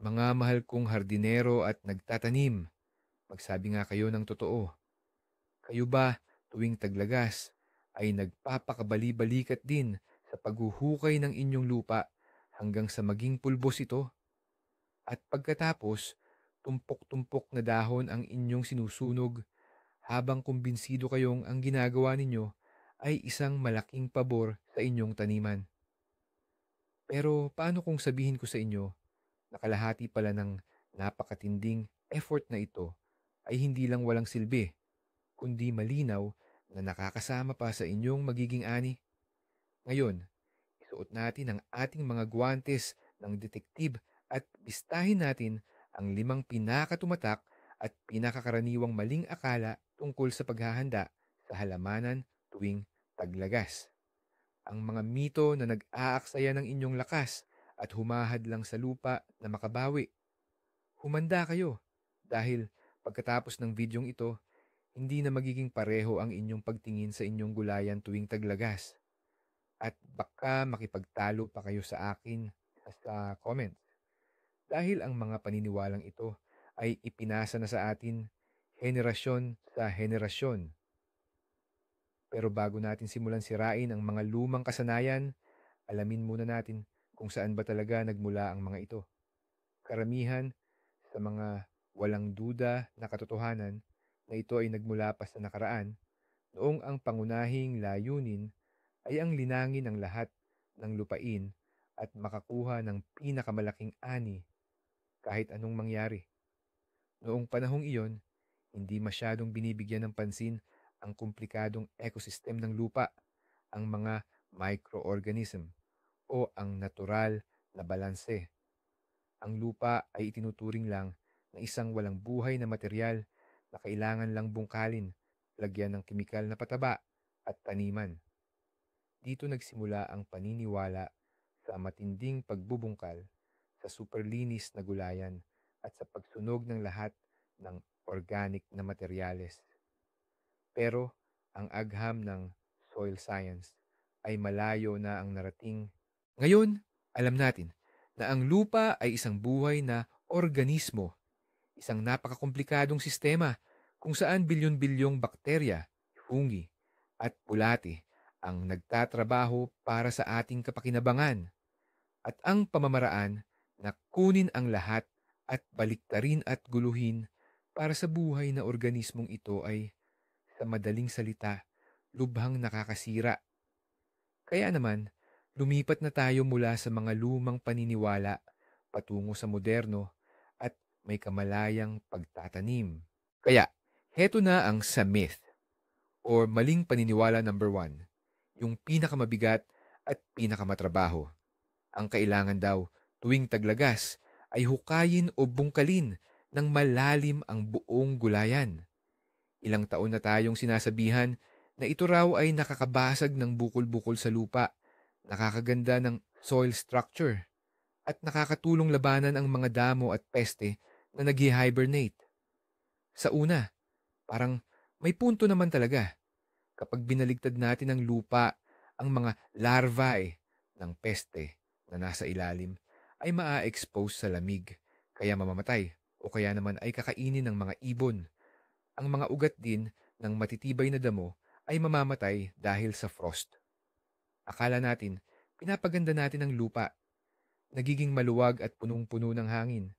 Mga mahal kong hardinero at nagtatanim, magsabi nga kayo ng totoo. Kayo ba tuwing taglagas ay nagpapakabali-balikat din sa paghuhukay ng inyong lupa hanggang sa maging pulbos ito? At pagkatapos, tumpok-tumpok na dahon ang inyong sinusunog habang kumbinsido kayong ang ginagawa ninyo ay isang malaking pabor sa inyong taniman. Pero paano kung sabihin ko sa inyo na kalahati pala ng napakatinding effort na ito ay hindi lang walang silbi, kundi malinaw na nakakasama pa sa inyong magiging ani? Ngayon, isuot natin ang ating mga guwantes ng detektib at bistahin natin ang 5 pinakatumatak at pinakakaraniwang maling akala tungkol sa paghahanda sa halamanan tuwing taglagas. Ang mga mito na nag-aaksaya ng inyong lakas at humahad lang sa lupa na makabawi. Humanda kayo dahil pagkatapos ng videong ito, hindi na magiging pareho ang inyong pagtingin sa inyong gulayan tuwing taglagas. At baka makipagtalo pa kayo sa akin sa comments. Dahil ang mga paniniwalang ito ay ipinasa na sa atin henerasyon sa henerasyon. Pero bago natin simulan sirain ang mga lumang kasanayan, alamin muna natin kung saan ba talaga nagmula ang mga ito. Karamihan sa mga walang duda na katotohanan na ito ay nagmula pa sa nakaraan, noong ang pangunahing layunin ay ang linangin ang lahat ng lupain at makakuha ng pinakamalaking ani kahit anong mangyari. Noong panahong iyon, hindi masyadong binibigyan ng pansin ang komplikadong ecosystem ng lupa, ang mga microorganism o ang natural na balanse. Ang lupa ay itinuturing lang na isang walang buhay na materyal na kailangan lang bungkalin, lagyan ng kemikal na pataba at taniman. Dito nagsimula ang paniniwala sa matinding pagbubungkal sa superlinis na gulayan at sa pagsunog ng lahat ng organic na materyales. Pero ang agham ng soil science ay malayo na ang narating. Ngayon, alam natin na ang lupa ay isang buhay na organismo, isang napakakomplikadong sistema kung saan bilyon-bilyong bakterya, fungi, at bulate ang nagtatrabaho para sa ating kapakinabangan. At ang pamamaraan na kunin ang lahat at baliktarin at guluhin para sa buhay na organismong ito ay, sa madaling salita, lubhang nakakasira. Kaya naman, lumipat na tayo mula sa mga lumang paniniwala patungo sa moderno at may kamalayang pagtatanim. Kaya, heto na ang sa myth or maling paniniwala number 1, yung pinakamabigat at pinakamatrabaho. Ang kailangan daw tuwing taglagas ay hukayin o bungkalin ng malalim ang buong gulayan. Ilang taon na tayong sinasabihan na ito raw ay nakakabasag ng bukol-bukol sa lupa, nakakaganda ng soil structure, at nakakatulong labanan ang mga damo at peste na nag-hibernate. Sa una, parang may punto naman talaga. Kapag binaligtad natin ang lupa, ang mga larvae ng peste na nasa ilalim ay maa-expose sa lamig, kaya mamamatay o kaya naman ay kakainin ng mga ibon. Ang mga ugat din ng matitibay na damo ay mamamatay dahil sa frost. Akala natin, pinapaganda natin ang lupa, nagiging maluwag at punong-puno ng hangin,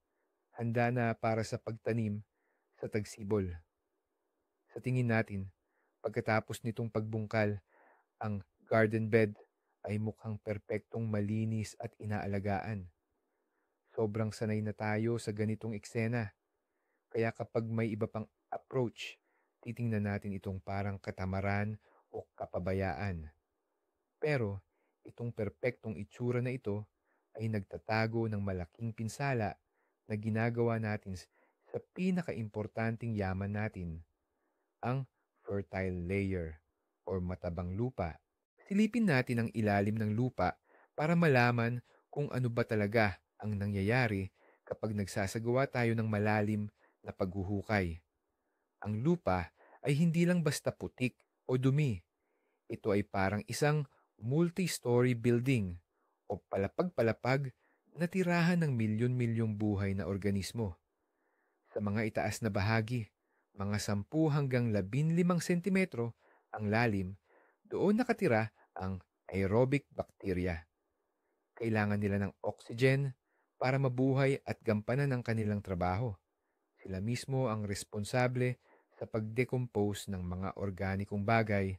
handa na para sa pagtanim sa tagsibol. Sa tingin natin, pagkatapos nitong pagbungkal, ang garden bed ay mukhang perpektong malinis at inaalagaan. Sobrang sanay na tayo sa ganitong eksena, kaya kapag may iba pang approach, titingnan natin itong parang katamaran o kapabayaan. Pero itong perpektong itsura na ito ay nagtatago ng malaking pinsala na ginagawa natin sa pinakaimportanting yaman natin, ang fertile layer or matabang lupa. Silipin natin ang ilalim ng lupa para malaman kung ano ba talaga ang nangyayari kapag nagsasagawa tayo ng malalim na paghuhukay. Ang lupa ay hindi lang basta putik o dumi. Ito ay parang isang multi-story building o palapag-palapag natirahan ng milyon-milyong buhay na organismo. Sa mga itaas na bahagi, mga 10 hanggang 15 sentimetro ang lalim, doon nakatira ang aerobic bacteria. Kailangan nila ng oxygen para mabuhay at gampanan ang kanilang trabaho. Sila mismo ang responsable sa pag-decompose ng mga organikong bagay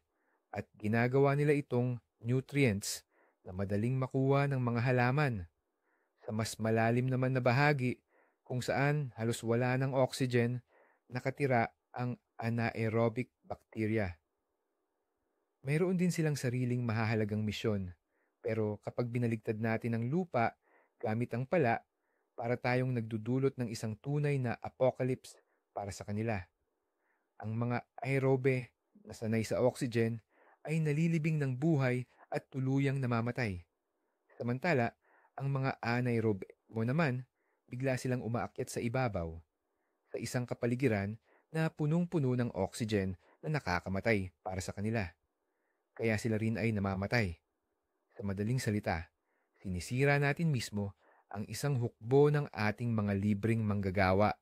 at ginagawa nila itong nutrients na madaling makuha ng mga halaman. Sa mas malalim naman na bahagi, kung saan halos wala ng oxygen, nakatira ang anaerobic bacteria. Mayroon din silang sariling mahahalagang misyon. Pero kapag binaligtad natin ang lupa gamit ang pala, para tayong nagdudulot ng isang tunay na apocalypse para sa kanila. Ang mga aerobe na sanay sa oxygen ay nalilibing ng buhay at tuluyang namamatay. Samantala, ang mga anaerobe mo naman, bigla silang umaakyat sa ibabaw sa isang kapaligiran na punong-puno ng oxygen na nakakamatay para sa kanila. Kaya sila rin ay namamatay. Sa madaling salita, sinisira natin mismo ang isang hukbo ng ating mga libreng manggagawa.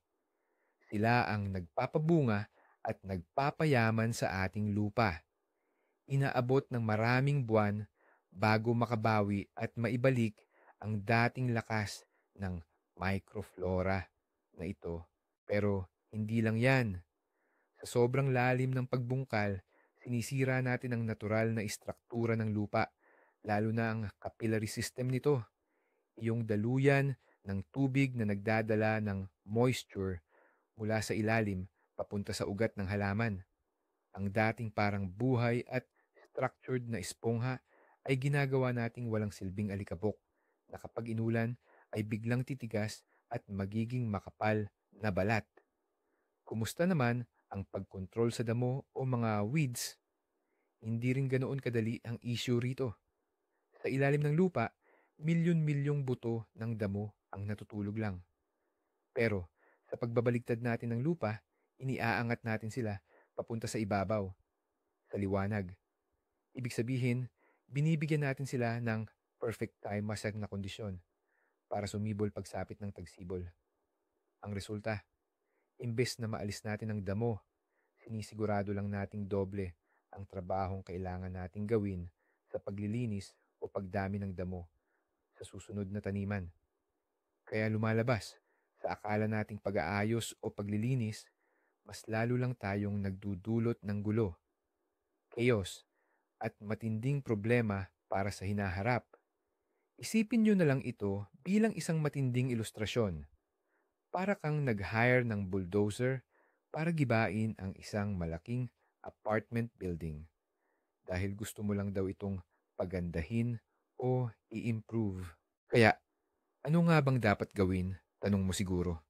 Sila ang nagpapabunga at nagpapayaman sa ating lupa. Inaabot ng maraming buwan bago makabawi at maibalik ang dating lakas ng microflora na ito. Pero hindi lang yan. Sa sobrang lalim ng pagbungkal, sinisira natin ang natural na istruktura ng lupa, lalo na ang capillary system nito, yung daluyan ng tubig na nagdadala ng moisture mula sa ilalim papunta sa ugat ng halaman. Ang dating parang buhay at structured na espongha ay ginagawa nating walang silbing alikabok na kapag inulan ay biglang titigas at magiging makapal na balat. Kumusta naman ang pagkontrol sa damo o mga weeds? Hindi rin ganoon kadali ang issue rito. Sa ilalim ng lupa, milyon-milyong buto ng damo ang natutulog lang. Pero sa pagbabaligtad natin ng lupa, iniaangat natin sila papunta sa ibabaw, sa liwanag. Ibig sabihin, binibigyan natin sila ng perfect time masak na kondisyon para sumibol pagsapit ng tagsibol. Ang resulta, imbes na maalis natin ang damo, sinisigurado lang nating doble ang trabahong kailangan nating gawin sa paglilinis o pagdami ng damo sa susunod na taniman. Kaya lumalabas, sa akala nating pag-aayos o paglilinis, mas lalo lang tayong nagdudulot ng gulo, chaos, at matinding problema para sa hinaharap. Isipin nyo na lang ito bilang isang matinding ilustrasyon. Para kang nag-hire ng bulldozer para gibain ang isang malaking apartment building dahil gusto mo lang daw itong pagandahin o i-improve. Kaya, ano nga bang dapat gawin? Tanong mo siguro.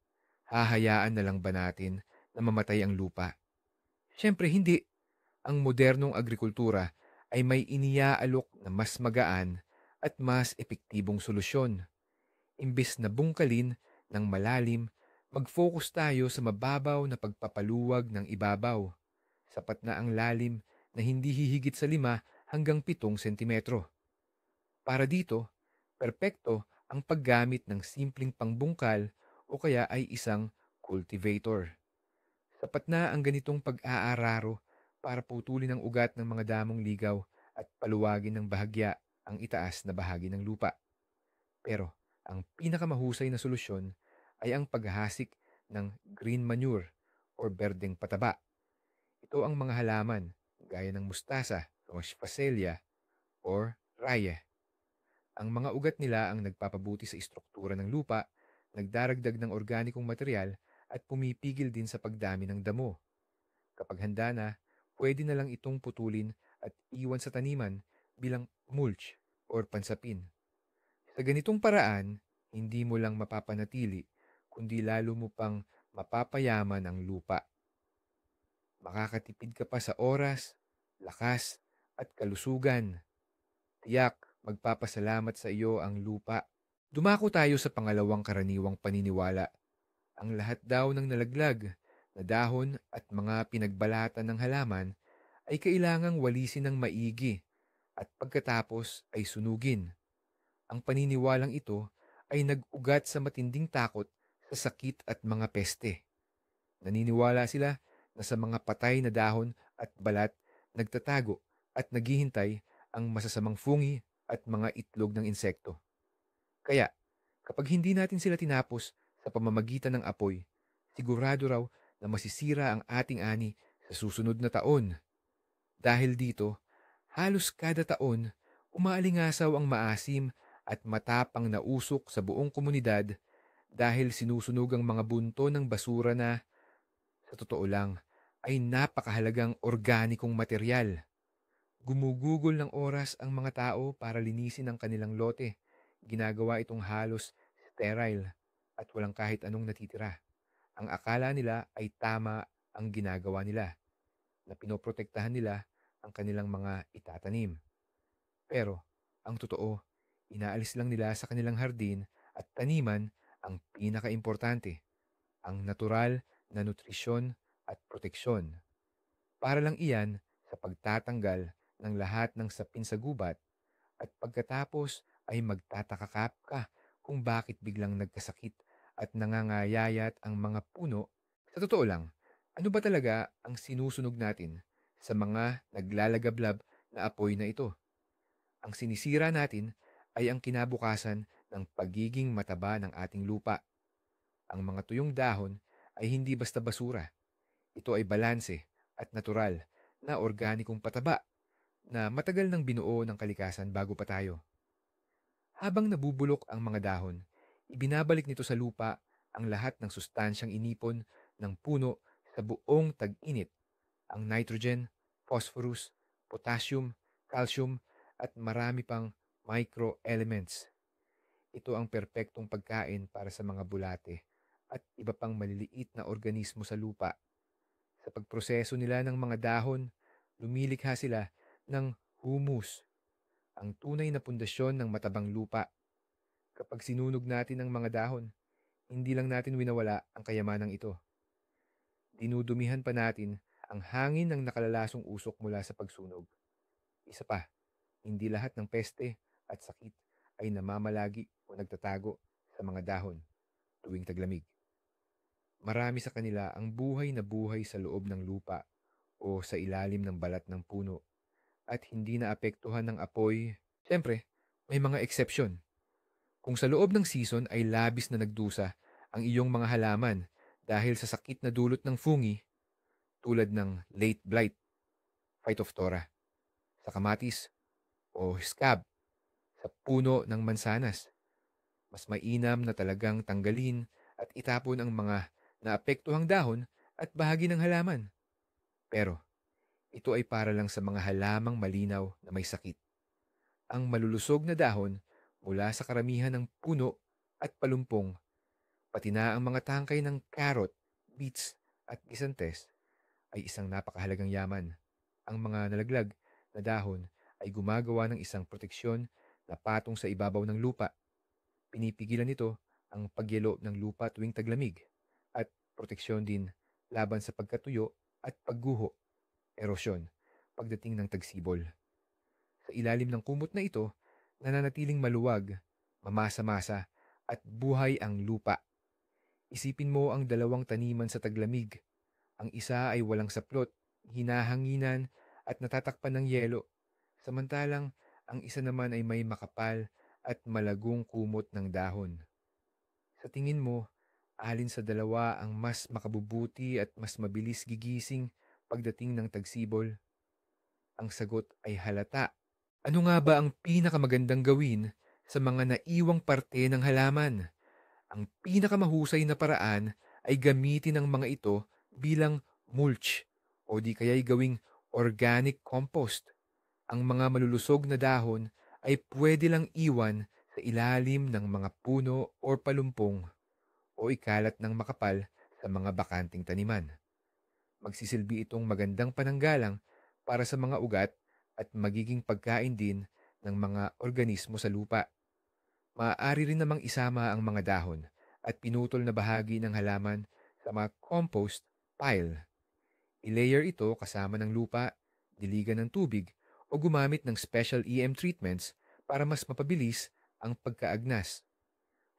Hahayaan na lang ba natin na mamatay ang lupa? Siyempre hindi. Ang modernong agrikultura ay may iniaalok na mas magaan at mas epektibong solusyon. Imbes na bungkalin ng malalim, mag-focus tayo sa mababaw na pagpapaluwag ng ibabaw. Sapat na ang lalim na hindi hihigit sa 5 hanggang 7 sentimetro. Para dito, perpekto ang paggamit ng simpleng pangbungkal o kaya ay isang cultivator. Sapat na ang ganitong pag-aararo para putulin ang ugat ng mga damong ligaw at paluwagin ng bahagya ang itaas na bahagi ng lupa. Pero ang pinakamahusay na solusyon ay ang paghahasik ng green manure o berdeng pataba. Ito ang mga halaman gaya ng mustasa, phacelia, or rye. Ang mga ugat nila ang nagpapabuti sa istruktura ng lupa, nagdaragdag ng organikong material at pumipigil din sa pagdami ng damo. Kapag handa na, pwede na lang itong putulin at iwan sa taniman bilang mulch or pansapin. Sa ganitong paraan, hindi mo lang mapapanatili, kundi lalo mo pang mapapayaman ang lupa. Makakatipid ka pa sa oras, lakas, at kalusugan. Tiyak, magpapasalamat sa iyo ang lupa. Dumako tayo sa pangalawang karaniwang paniniwala. Ang lahat daw ng nalaglag na dahon at mga pinagbalatan ng halaman ay kailangang walisin ng maigi at pagkatapos ay sunugin. Ang paniniwalang ito ay nag-ugat sa matinding takot sa sakit at mga peste. Naniniwala sila na sa mga patay na dahon at balat nagtatago at naghihintay ang masasamang fungi at mga itlog ng insekto. Kaya, kapag hindi natin sila tinapos sa pamamagitan ng apoy, sigurado raw na masisira ang ating ani sa susunod na taon. Dahil dito, halos kada taon, umaalingasaw ang maasim at matapang na usok sa buong komunidad dahil sinusunog ang mga bunto ng basura na, sa totoo lang, ay napakahalagang organikong material. Gumugugol ng oras ang mga tao para linisin ang kanilang lote. Ginagawa itong halos sterile at walang kahit anong natitira. Ang akala nila ay tama ang ginagawa nila, na pinoprotektahan nila ang kanilang mga itatanim. Pero, ang totoo, inaalis lang nila sa kanilang hardin at taniman ang pinakaimportante, ang natural na nutrisyon at proteksyon. Para lang iyan sa pagtatanggal ng lahat ng sapin sa gubat at pagkatapos ay magtataka ka kung bakit biglang nagkasakit at nangangayayat ang mga puno. Sa totoo lang, ano ba talaga ang sinusunog natin sa mga naglalagablab na apoy na ito? Ang sinisira natin ay ang kinabukasan ng pagiging mataba ng ating lupa. Ang mga tuyong dahon ay hindi basta basura. Ito ay balanse at natural na organikong pataba na matagal nang binuo ng kalikasan bago pa tayo. Habang nabubulok ang mga dahon, ibinabalik nito sa lupa ang lahat ng sustansyang inipon ng puno sa buong tag-init, ang nitrogen, phosphorus, potassium, calcium, at marami pang microelements. Ito ang perpektong pagkain para sa mga bulate at iba pang maliliit na organismo sa lupa. Sa pagproseso nila ng mga dahon, lumilikha sila ng humus, ang tunay na pundasyon ng matabang lupa. Kapag sinunog natin ang mga dahon, hindi lang natin winawala ang kayamanang ito. Dinudumihan pa natin ang hangin ng nakalalasong usok mula sa pagsunog. Isa pa, hindi lahat ng peste at sakit ay namamalagi o nagtatago sa mga dahon tuwing taglamig. Marami sa kanila ang buhay na buhay sa loob ng lupa o sa ilalim ng balat ng puno at hindi naapektuhan ng apoy. Siyempre, may mga eksepsyon. Kung sa loob ng season ay labis na nagdusa ang iyong mga halaman dahil sa sakit na dulot ng fungi tulad ng late blight, Phytophthora, sa kamatis o scab sa puno ng mansanas, mas mainam na talagang tanggalin at itapon ang mga naapektuhang dahon at bahagi ng halaman. Pero ito ay para lang sa mga halamang malinaw na may sakit. Ang malulusog na dahon mula sa karamihan ng puno at palumpong, pati na ang mga tangkay ng carrot, beets at gisantes ay isang napakahalagang yaman. Ang mga nalaglag na dahon ay gumagawa ng isang proteksyon na patong sa ibabaw ng lupa. Pinipigilan nito ang pagyelo ng lupa tuwing taglamig at proteksyon din laban sa pagkatuyo at pagguho, erosyon, pagdating ng tagsibol. Sa ilalim ng kumot na ito, nananatiling maluwag, mamasa-masa at buhay ang lupa. Isipin mo ang dalawang taniman sa taglamig. Ang isa ay walang saplot, hinahanginan at natatakpan ng yelo. Samantalang ang isa naman ay may makapal at malagong kumot ng dahon. Sa tingin mo, alin sa dalawa ang mas makabubuti at mas mabilis gigising pagdating ng tagsibol? Ang sagot ay halata. Ano nga ba ang pinakamagandang gawin sa mga naiwang parte ng halaman? Ang pinakamahusay na paraan ay gamitin ang mga ito bilang mulch o di kaya'y gawing organic compost. Ang mga malulusog na dahon ay pwede lang iwan sa ilalim ng mga puno o palumpong o ikalat ng makapal sa mga bakanting taniman. Magsisilbi itong magandang pananggalang para sa mga ugat at magiging pagkain din ng mga organismo sa lupa. Maaari rin namang isama ang mga dahon at pinutol na bahagi ng halaman sa mga compost pile. I-layer ito kasama ng lupa, diligan ng tubig, o gumamit ng special EM treatments para mas mapabilis ang pagkaagnas.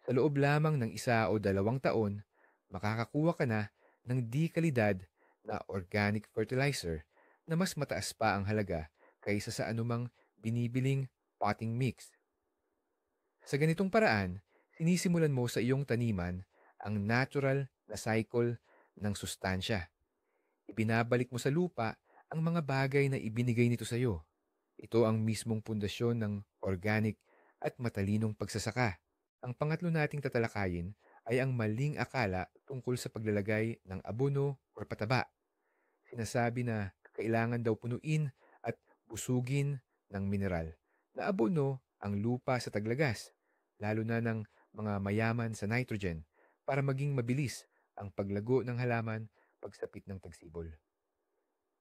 Sa loob lamang ng 1 o 2 taon, makakakuha ka na ng di kalidad na organic fertilizer na mas mataas pa ang halaga kaysa sa anumang binibiling potting mix. Sa ganitong paraan, sinisimulan mo sa iyong taniman ang natural na cycle ng sustansya. Ibinabalik mo sa lupa ang mga bagay na ibinigay nito sa iyo. Ito ang mismong pundasyon ng organic at matalinong pagsasaka. Ang pangatlo nating tatalakayin ay ang maling akala tungkol sa paglalagay ng abono o pataba. Sinasabi na kailangan daw punuin at busugin ng mineral na abono ang lupa sa taglagas, lalo na ng mga mayaman sa nitrogen, para maging mabilis ang paglago ng halaman pagsapit ng tagsibol.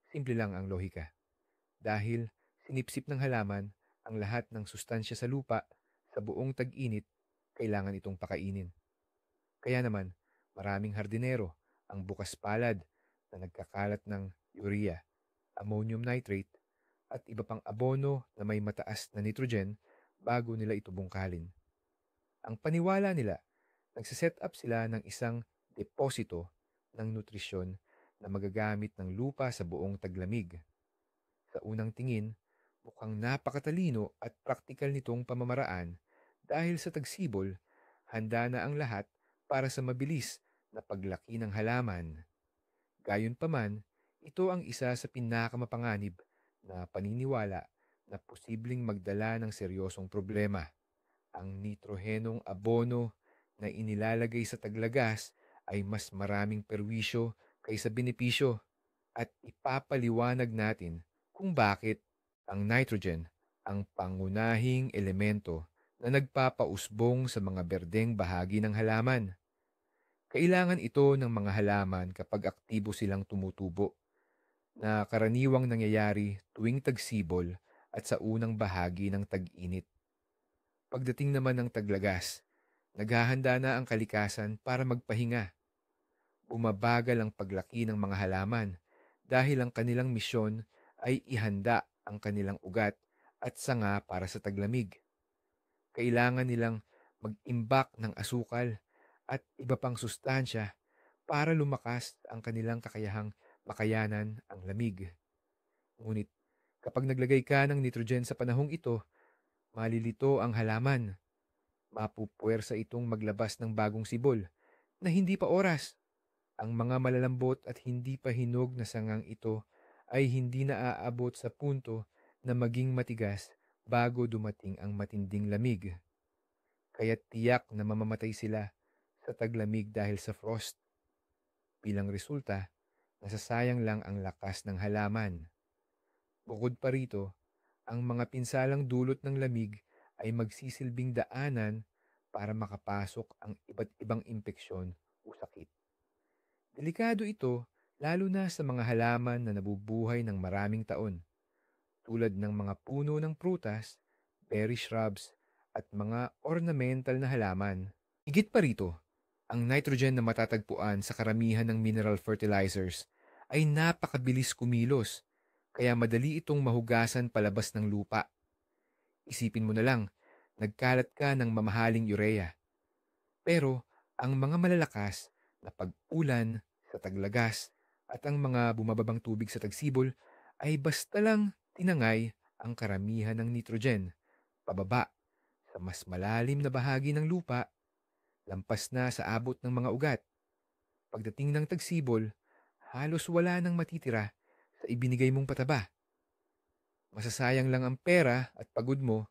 Simple lang ang lohika. Dahil sinipsip ng halaman ang lahat ng sustansya sa lupa sa buong tag-init, kailangan itong pakainin. Kaya naman, maraming hardinero ang bukas palad na nagkakalat ng urea, ammonium nitrate, at iba pang abono na may mataas na nitrogen bago nila ito bungkalin. Ang paniwala nila, nagsiset up sila ng isang deposito ng nutrisyon na magagamit ng lupa sa buong taglamig. Sa unang tingin, mukhang napakatalino at praktikal nitong pamamaraan dahil sa tagsibol, handa na ang lahat para sa mabilis na paglaki ng halaman. Gayunpaman, ito ang isa sa pinakamapanganib na paniniwala na posibleng magdala ng seryosong problema. Ang nitrohenong abono na inilalagay sa taglagas ay mas maraming perwisyo kaysa benepisyo, at ipapaliwanag natin kung bakit ang nitrogen ang pangunahing elemento na nagpapausbong sa mga berdeng bahagi ng halaman. Kailangan ito ng mga halaman kapag aktibo silang tumutubo, na karaniwang nangyayari tuwing tagsibol at sa unang bahagi ng tag-init. Pagdating naman ng taglagas, naghahanda na ang kalikasan para magpahinga. Bumabagal ang paglaki ng mga halaman dahil ang kanilang misyon ay ihanda ang kanilang ugat at sanga para sa taglamig. Kailangan nilang mag-imbak ng asukal at iba pang sustansya para lumakas ang kanilang kakayahang makayanan ang lamig. Ngunit kapag naglagay ka ng nitrogen sa panahong ito, malilito ang halaman. Mapupuwersa itong maglabas ng bagong sibol na hindi pa oras. Ang mga malalambot at hindi pa hinog na sangang ito ay hindi na aabot sa punto na maging matigas bago dumating ang matinding lamig. Kaya tiyak na mamamatay sila sa taglamig dahil sa frost. Bilang resulta, nasasayang lang ang lakas ng halaman. Bukod pa rito, ang mga pinsalang dulot ng lamig ay magsisilbing daanan para makapasok ang iba't ibang impeksyon o sakit. Delikado ito lalo na sa mga halaman na nabubuhay ng maraming taon, tulad ng mga puno ng prutas, berry shrubs, at mga ornamental na halaman. Higit pa rito, ang nitrogen na matatagpuan sa karamihan ng mineral fertilizers ay napakabilis kumilos, kaya madali itong mahugasan palabas ng lupa. Isipin mo na lang, nagkalat ka ng mamahaling urea. Pero ang mga malalakas na pag-ulan sa taglagas at ang mga bumababang tubig sa tagsibol ay basta lang tinangay ang karamihan ng nitrogen pababa sa mas malalim na bahagi ng lupa, lampas na sa abot ng mga ugat. Pagdating ng tagsibol, halos wala nang matitira sa ibinigay mong pataba. Masasayang lang ang pera at pagod mo,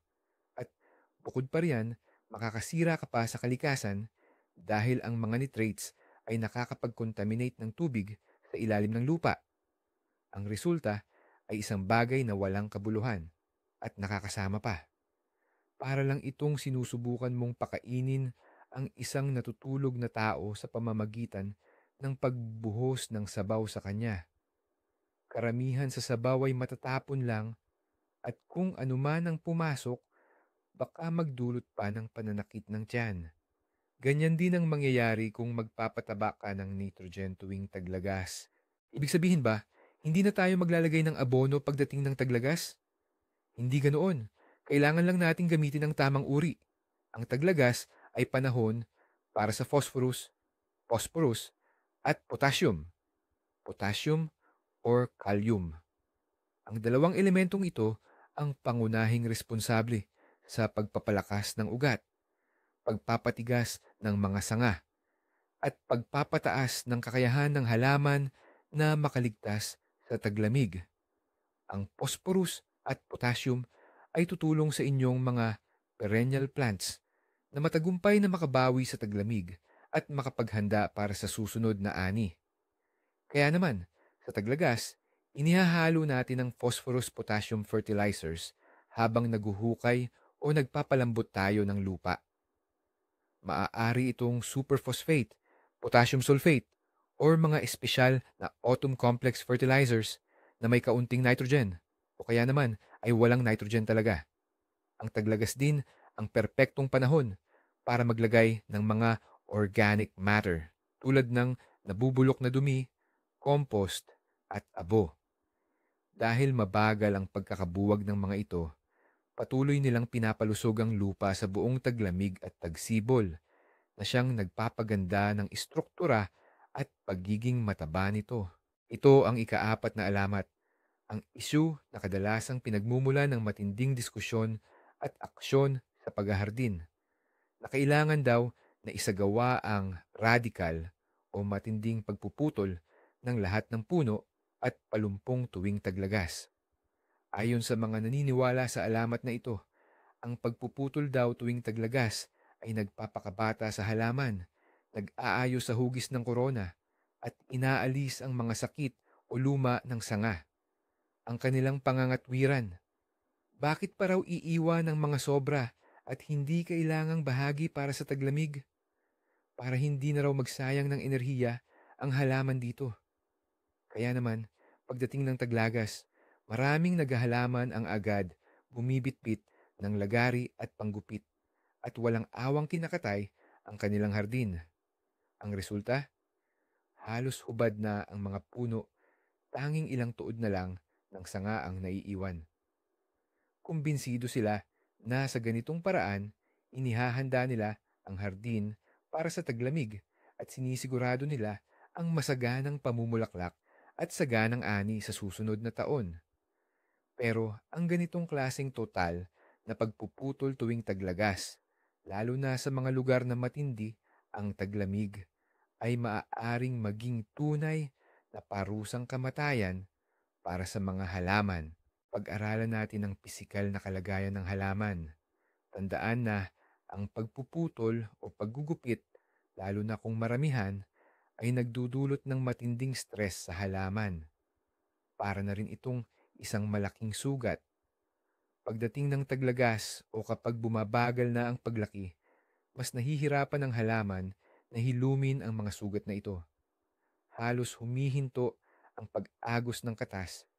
at bukod pa riyan, makakasira ka pa sa kalikasan dahil ang mga nitrates ay nakakapag-contaminate ng tubig sa ilalim ng lupa. Ang resulta ay isang bagay na walang kabuluhan at nakakasama pa. Para lang itong sinusubukan mong pakainin ang isang natutulog na tao sa pamamagitan ng pagbuhos ng sabaw sa kanya. Karamihan sa sabaw ay matatapon lang, at kung anuman ang pumasok, baka magdulot pa ng pananakit ng tiyan. Ganyan din ang mangyayari kung magpapataba ka ng nitrogen tuwing taglagas. Ibig sabihin ba, hindi na tayo maglalagay ng abono pagdating ng taglagas? Hindi ganoon. Kailangan lang nating gamitin ang tamang uri. Ang taglagas ay panahon para sa phosphorus at potassium or kalium. Ang dalawang elementong ito ang pangunahing responsable sa pagpapalakas ng ugat, pagpapatigas ng mga sanga, at pagpapataas ng kakayahan ng halaman na makaligtas sa taglamig. Ang phosphorus at potassium ay tutulong sa inyong mga perennial plants na matagumpay na makabawi sa taglamig at makapaghanda para sa susunod na ani. Kaya naman, sa taglagas, inihahalo natin ang phosphorus-potassium fertilizers habang naguhukay o nagpapalambot tayo ng lupa. Maaari itong superphosphate, potassium sulfate, or mga espesyal na autumn complex fertilizers na may kaunting nitrogen o kaya naman ay walang nitrogen talaga. Ang taglagas din ang perpektong panahon para maglagay ng mga organic matter tulad ng nabubulok na dumi, compost, at abo. Dahil mabagal ang pagkakabuwag ng mga ito, patuloy nilang pinapalusog ang lupa sa buong taglamig at tagsibol na siyang nagpapaganda ng istruktura at pagiging mataba nito. Ito ang ikaapat na alamat, ang isyu na kadalasang pinagmumula ng matinding diskusyon at aksyon sa paghahardin, na kailangan daw na isagawa ang radical o matinding pagpuputol ng lahat ng puno at palumpong tuwing taglagas. Ayon sa mga naniniwala sa alamat na ito, ang pagpuputol daw tuwing taglagas ay nagpapakabata sa halaman, nag-aayos sa hugis ng korona, at inaalis ang mga sakit o luma ng sanga. Ang kanilang pangangatwiran, bakit pa raw iiwan ng mga sobra at hindi kailangang bahagi para sa taglamig? Para hindi na raw magsayang ng enerhiya ang halaman dito. Kaya naman, pagdating ng taglagas, maraming naghahalaman ang agad bumibitbit ng lagari at panggupit at walang awang kinakatay ang kanilang hardin. Ang resulta, halos hubad na ang mga puno, tanging ilang tuod na lang ng sanga ang naiiwan. Kumbinsido sila na sa ganitong paraan, inihahanda nila ang hardin para sa taglamig at sinisigurado nila ang masaganang pamumulaklak at saganang ani sa susunod na taon. Pero ang ganitong klaseng total na pagpuputol tuwing taglagas, lalo na sa mga lugar na matindi ang taglamig, ay maaaring maging tunay na parusang kamatayan para sa mga halaman. Pag-aralan natin ang pisikal na kalagayan ng halaman. Tandaan na ang pagpuputol o paggugupit, lalo na kung maramihan, ay nagdudulot ng matinding stress sa halaman. Para na rin itong isang malaking sugat. Pagdating ng taglagas o kapag bumabagal na ang paglaki, mas nahihirapan ang halaman na hilumin ang mga sugat na ito. Halos humihinto ang pag-agos ng katas,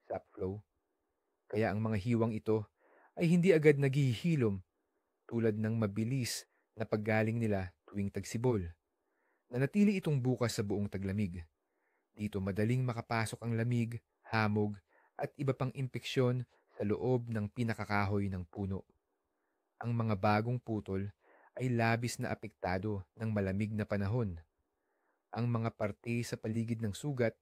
sap flow. Kaya ang mga hiwang ito ay hindi agad naghihilom tulad ng mabilis na paggaling nila tuwing tagsibol. Nanatili itong bukas sa buong taglamig. Dito madaling makapasok ang lamig, hamog, at iba pang impeksyon sa loob ng pinakakahoy ng puno. Ang mga bagong putol ay labis na apektado ng malamig na panahon. Ang mga parte sa paligid ng sugat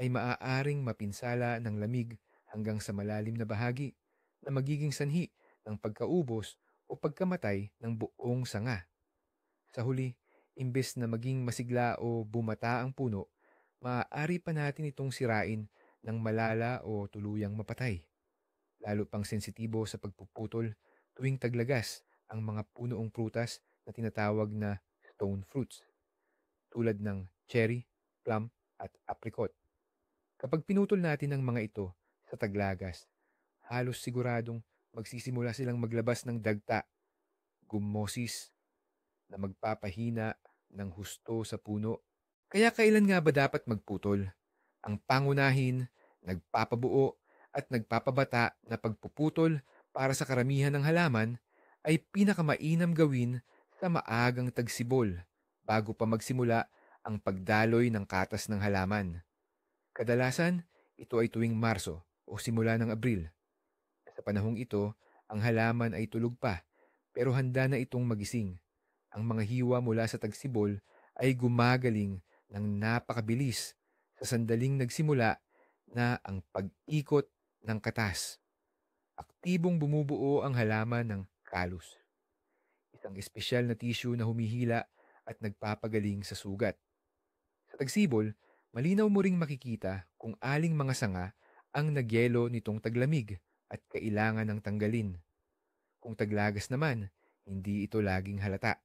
ay maaaring mapinsala ng lamig hanggang sa malalim na bahagi na magiging sanhi ng pagkaubos o pagkamatay ng buong sanga. Sa huli, imbes na maging masigla o bumata ang puno, maaari pa natin itong sirain ng malala o tuluyang mapatay. Lalo pang sensitibo sa pagpuputol tuwing taglagas ang mga punoong prutas na tinatawag na stone fruits, tulad ng cherry, plum, at apricot. Kapag pinutol natin ang mga ito sa taglagas, halos siguradong magsisimula silang maglabas ng dagta, gummosis, na magpapahina ng husto sa puno. Kaya kailan nga ba dapat magputol? Ang pangunahin, nagpapabuo at nagpapabata na pagpuputol para sa karamihan ng halaman ay pinakamainam gawin sa maagang tagsibol bago pa magsimula ang pagdaloy ng katas ng halaman. Kadalasan, ito ay tuwing Marso o simula ng Abril. Sa panahong ito, ang halaman ay tulog pa pero handa na itong magising. Ang mga hiwa mula sa tagsibol ay gumagaling ng napakabilis sa sandaling nagsimula na ang pag-ikot ng katas. Aktibong bumubuo ang halaman ng kalus, isang espesyal na tissue na humihila at nagpapagaling sa sugat. Sa tagsibol, malinaw mo ring makikita kung aling mga sanga ang nagyelo nitong taglamig at kailangan ng tanggalin. Kung taglagas naman, hindi ito laging halata.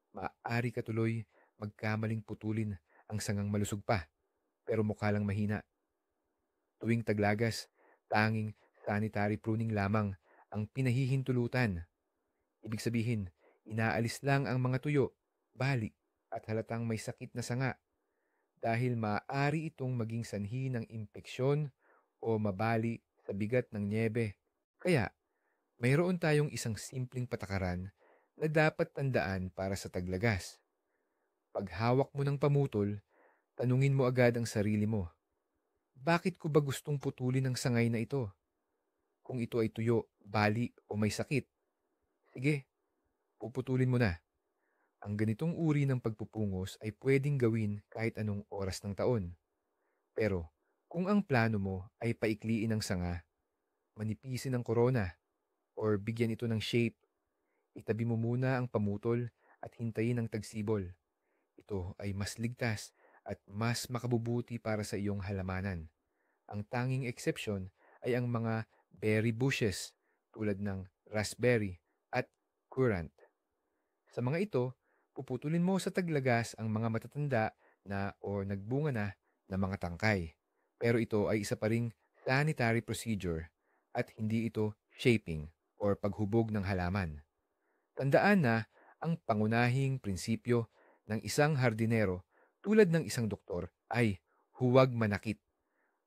Maaari ka tuloy magkamaling putulin ang sangang malusog pa, pero mukha lang mahina. Tuwing taglagas, tanging sanitary pruning lamang ang pinahihintulutan. Ibig sabihin, inaalis lang ang mga tuyo, bali, at halatang may sakit na sanga dahil maaari itong maging sanhi ng impeksyon o mabali sa bigat ng niebe. Kaya, mayroon tayong isang simpleng patakaran na dapat tandaan para sa taglagas. Pag hawak mo ng pamutol, tanungin mo agad ang sarili mo, bakit ko ba gustong putulin ang sangay na ito? Kung ito ay tuyo, bali o may sakit, sige, puputulin mo na. Ang ganitong uri ng pagpupungos ay pwedeng gawin kahit anong oras ng taon. Pero kung ang plano mo ay paikliin ang sanga, manipisin ang korona, or bigyan ito ng shape, itabi mo muna ang pamutol at hintayin ang tagsibol. Ito ay mas ligtas at mas makabubuti para sa iyong halamanan. Ang tanging exception ay ang mga berry bushes tulad ng raspberry at currant. Sa mga ito, puputulin mo sa taglagas ang mga matatanda na o nagbunga na mga tangkay. Pero ito ay isa pa ring sanitary procedure at hindi ito shaping or paghubog ng halaman. Tandaan na ang pangunahing prinsipyo ng isang hardinero tulad ng isang doktor ay huwag manakit.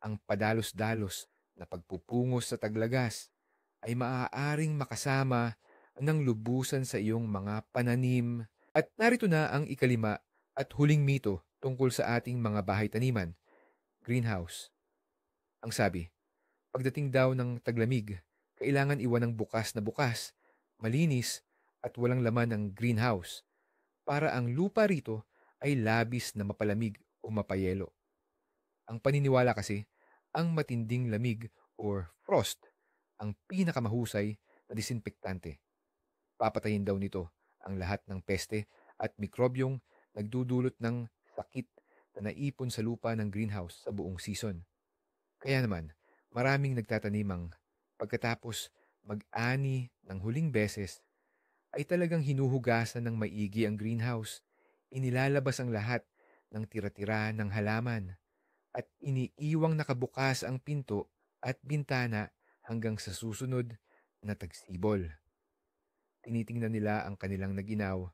Ang padalos-dalos na pagpupungos sa taglagas ay maaaring makasama ng lubusan sa iyong mga pananim. At narito na ang ikalima at huling mito tungkol sa ating mga bahay-taniman, greenhouse. Ang sabi, pagdating daw ng taglamig, kailangan iwan ng bukas, malinis at walang laman ng greenhouse para ang lupa rito ay labis na mapalamig o mapayelo. Ang paniniwala kasi, ang matinding lamig or frost ang pinakamahusay na disinfektante. Papatayin daw nito ang lahat ng peste at mikrobyong nagdudulot ng sakit na naipon sa lupa ng greenhouse sa buong season. Kaya naman, maraming nagtatanimang pagkatapos mag-ani ng huling beses ay talagang hinuhugasan ng maigi ang greenhouse. Inilalabas ang lahat ng tira-tira ng halaman at iniiwang nakabukas ang pinto at bintana hanggang sa susunod na tagsibol. Tinitingnan nila ang kanilang naginaw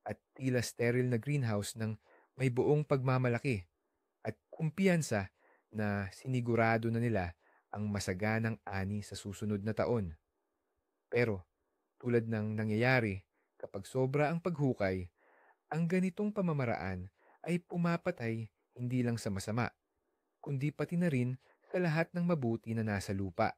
at tila sterile na greenhouse ng may buong pagmamalaki at kumpiyansa na sinigurado na nila ang masaganang ani sa susunod na taon. Pero tulad ng nangyayari kapag sobra ang paghukay, ang ganitong pamamaraan ay pumapatay hindi lang sa masama, kundi pati na rin sa lahat ng mabuti na nasa lupa.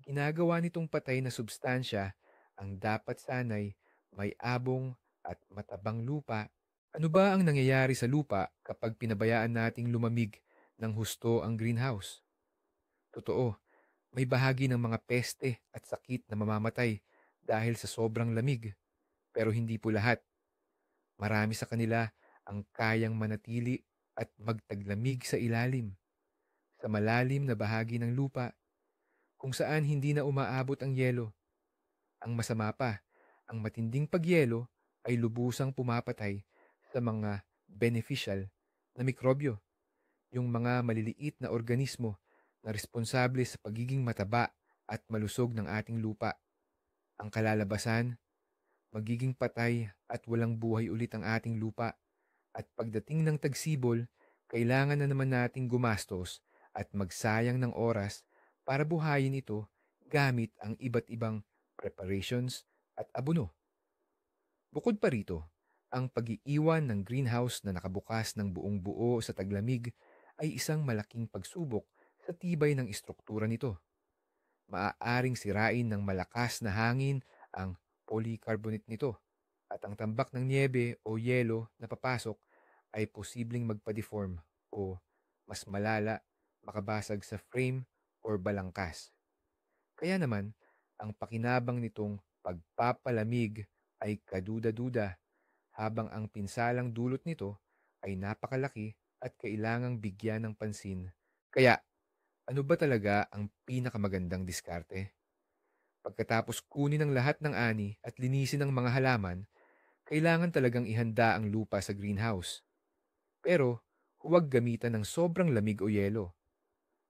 Ginagawa nitong patay na substansya ang dapat sanay may abong at matabang lupa. Ano ba ang nangyayari sa lupa kapag pinabayaan nating lumamig ng husto ang greenhouse? Totoo, may bahagi ng mga peste at sakit na mamamatay dahil sa sobrang lamig. Pero hindi po lahat. Marami sa kanila ang kayang manatili at magtaglamig sa ilalim, sa malalim na bahagi ng lupa, kung saan hindi na umaabot ang yelo. Ang masama pa, ang matinding pagyelo ay lubusang pumapatay sa mga beneficial na mikrobyo, yung mga maliliit na organismo na responsable sa pagiging mataba at malusog ng ating lupa. Ang kalalabasan, magiging patay at walang buhay ulit ang ating lupa. At pagdating ng tagsibol, kailangan na naman nating gumastos at magsayang ng oras para buhayin ito gamit ang iba't ibang preparations at abono. Bukod pa rito, ang pag-iiwan ng greenhouse na nakabukas ng buong buo sa taglamig ay isang malaking pagsubok sa tibay ng istruktura nito. Maaaring sirain ng malakas na hangin ang polycarbonate nito at ang tambak ng niebe o yelo na papasok ay posibleng magpa-deform o mas malala, makabasag sa frame or balangkas. Kaya naman, ang pakinabang nitong pagpapalamig ay kaduda-duda habang ang pinsalang dulot nito ay napakalaki at kailangang bigyan ng pansin. Kaya, ano ba talaga ang pinakamagandang diskarte? Pagkatapos kunin ang lahat ng ani at linisin ang mga halaman, kailangan talagang ihanda ang lupa sa greenhouse. Pero, huwag gamitan ng sobrang lamig o yelo.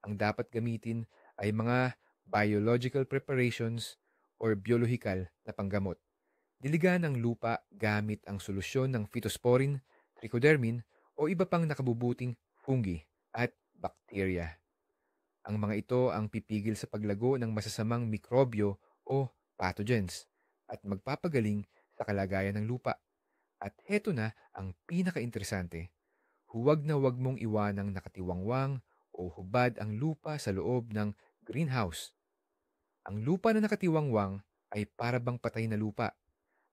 Ang dapat gamitin ay mga biological preparations or biolohikal na panggamot. Diligan ang lupa gamit ang solusyon ng phytosporin, trichodermin o iba pang nakabubuting fungi at bakterya. Ang mga ito ang pipigil sa paglago ng masasamang mikrobyo o pathogens at magpapagaling sa kalagayan ng lupa. At heto na ang pinakainteresante. Huwag mong iwanang nakatiwangwang o hubad ang lupa sa loob ng greenhouse. Ang lupa na nakatiwangwang ay para bang patay na lupa.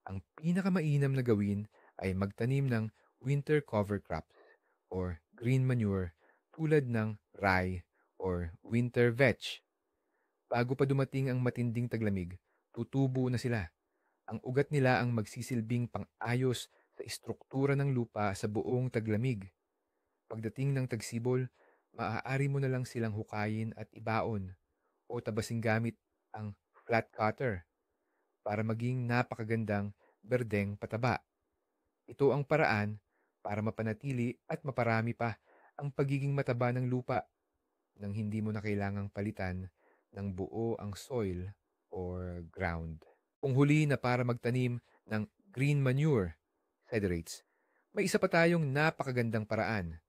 Ang pinakamainam na gawin ay magtanim ng winter cover crops or green manure tulad ng rye or winter vetch. Bago pa dumating ang matinding taglamig, tutubo na sila. Ang ugat nila ang magsisilbing pang-ayos sa istruktura ng lupa sa buong taglamig. Pagdating ng tagsibol, maaari mo na lang silang hukayin at ibaon o tabasing gamit ang flat cutter para maging napakagandang berdeng pataba. Ito ang paraan para mapanatili at maparami pa ang pagiging mataba ng lupa nang hindi mo na kailangang palitan ng buo ang soil or ground. Kung huli na para magtanim ng green manure, siderates, may isa pa tayong napakagandang paraan.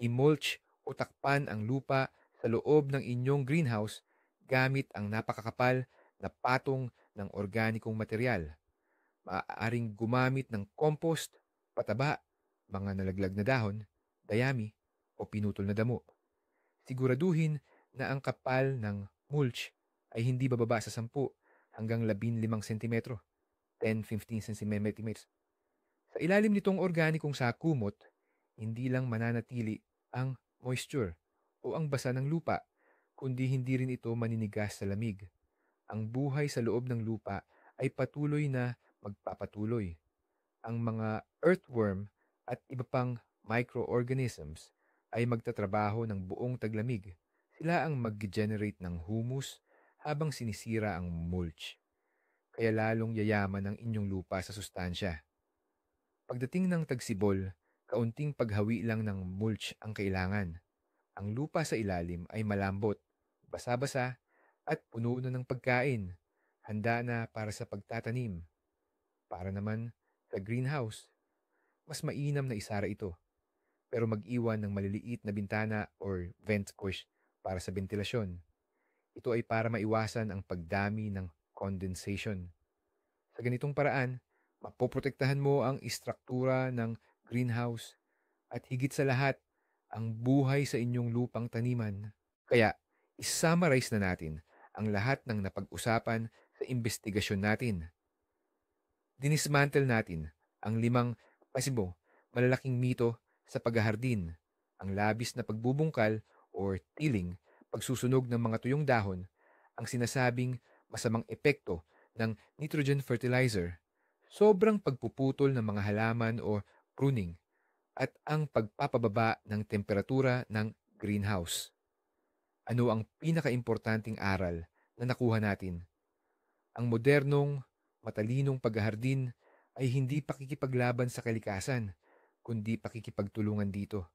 I-mulch o takpan ang lupa sa loob ng inyong greenhouse gamit ang napakakapal na patong ng organikong material. Maaaring gumamit ng compost, pataba, mga nalaglag na dahon, dayami, o pinutol na damo. Siguraduhin na ang kapal ng mulch ay hindi bababa sa 10 hanggang 15 sentimetro, 10-15 centimeters. Sa ilalim nitong organikong sakumot, hindi lang mananatili ang moisture o ang basa ng lupa, kundi hindi rin ito maninigas sa lamig. Ang buhay sa loob ng lupa ay patuloy na magpapatuloy. Ang mga earthworm at iba pang microorganisms ay magtatrabaho ng buong taglamig. Sila ang mag-generate ng humus habang sinisira ang mulch. Kaya lalong yayaman ang inyong lupa sa sustansya. Pagdating ng tagsibol, kaunting paghawi lang ng mulch ang kailangan. Ang lupa sa ilalim ay malambot, basa-basa, at puno na ng pagkain. Handa na para sa pagtatanim. Para naman sa greenhouse, mas mainam na isara ito. Pero mag-iwan ng maliliit na bintana or vent push para sa ventilasyon. Ito ay para maiwasan ang pagdami ng condensation. Sa ganitong paraan, mapoprotektahan mo ang istruktura ng greenhouse at higit sa lahat, ang buhay sa inyong lupang taniman. Kaya, isummarize na natin ang lahat ng napag-usapan sa investigasyon natin. Dinismantle natin ang 5 malalaking mito sa paghahardin, ang labis na pagbubungkal or tilling, pagsusunog ng mga tuyong dahon, ang sinasabing masamang epekto ng nitrogen fertilizer, sobrang pagpuputol ng mga halaman o pruning, at ang pagpapababa ng temperatura ng greenhouse. Ano ang pinakaimportanting aral na nakuha natin? Ang modernong, matalinong paghahardin ay hindi pakikipaglaban sa kalikasan, kundi pakikipagtulungan dito.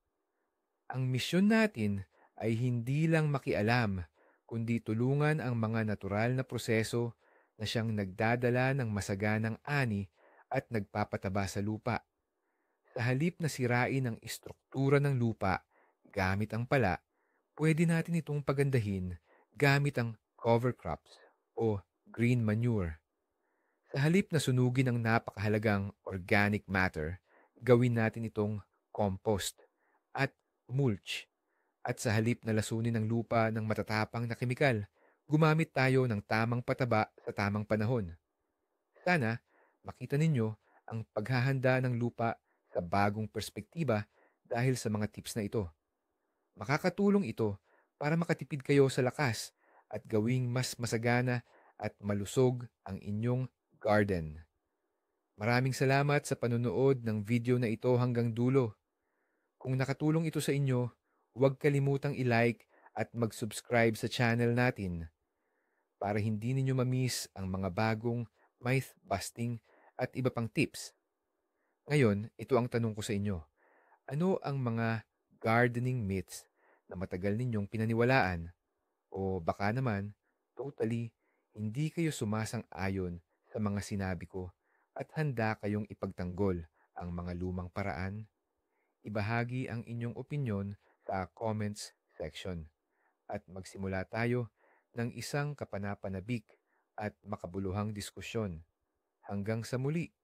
Ang misyon natin ay hindi lang makialam, kundi tulungan ang mga natural na proseso na siyang nagdadala ng masaganang ani at nagpapataba sa lupa. Sa halip na sirain ang istruktura ng lupa gamit ang pala, pwede natin itong pagandahin gamit ang cover crops o green manure. Sa halip na sunugin ang napakahalagang organic matter, gawin natin itong compost at mulch. At sa halip na lasunin ang lupa ng matatapang na kemikal, gumamit tayo ng tamang pataba sa tamang panahon. Sana makita ninyo ang paghahanda ng lupa sa bagong perspektiba dahil sa mga tips na ito. Makakatulong ito para makatipid kayo sa lakas at gawing mas masagana at malusog ang inyong garden. Maraming salamat sa panunood ng video na ito hanggang dulo. Kung nakatulong ito sa inyo, huwag kalimutang i-like at mag-subscribe sa channel natin para hindi ninyo ma-miss ang mga bagong myth busting at iba pang tips. Ngayon, ito ang tanong ko sa inyo. Ano ang mga gardening myths na matagal ninyong pinaniwalaan o baka naman totally hindi kayo sumasang-ayon sa mga sinabi ko at handa kayong ipagtanggol ang mga lumang paraan? Ibahagi ang inyong opinyon sa comments section at magsimula tayo ng isang kapanapanabik at makabuluhang diskusyon. Hanggang sa muli!